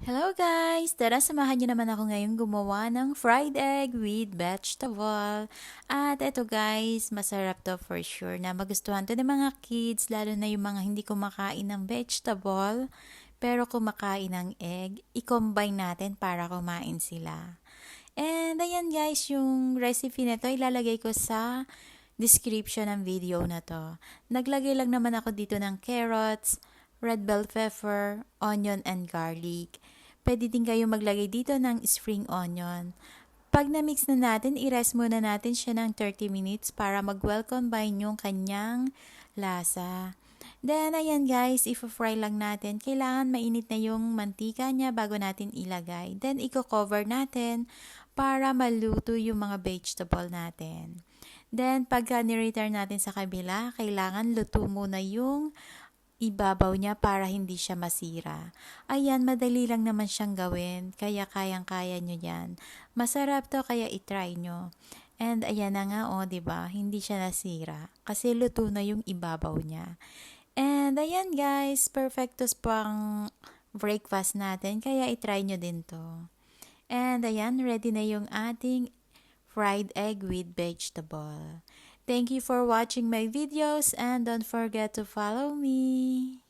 Hello guys! Tara, samahan niyo naman ako ngayong gumawa ng fried egg with vegetable. At eto guys, masarap to for sure na magustuhan to ng mga kids, lalo na yung mga hindi kumakain ng vegetable, pero kumakain ng egg. I-combine natin para kumain sila. And ayan guys, yung recipe nito ilalagay ko sa description ng video na to. Naglagay lang naman ako dito ng carrots, red bell pepper, onion, and garlic. Pwede din kayo maglagay dito ng spring onion. Pag na-mix na natin, i-rest muna natin siya ng 30 minutes para mag-well combine yung kanyang lasa. Then, ayan guys, i-fry lang natin. Kailangan mainit na yung mantika niya bago natin ilagay. Then, i-cover natin para maluto yung mga vegetable natin. Then, pagka ni-return natin sa kabila, kailangan luto muna yung ibabaw niya para hindi siya masira. Ayan, madali lang naman siyang gawin, kaya kayang-kaya nyo yan. Masarap to, kaya itry nyo. And ayan na nga, oh, 'di ba? Hindi siya nasira kasi luto na yung ibabaw niya. And ayan guys, perfectos pang breakfast natin, kaya itry nyo din to. And ayan, ready na yung ating fried egg with vegetable. Thank you for watching my videos and don't forget to follow me.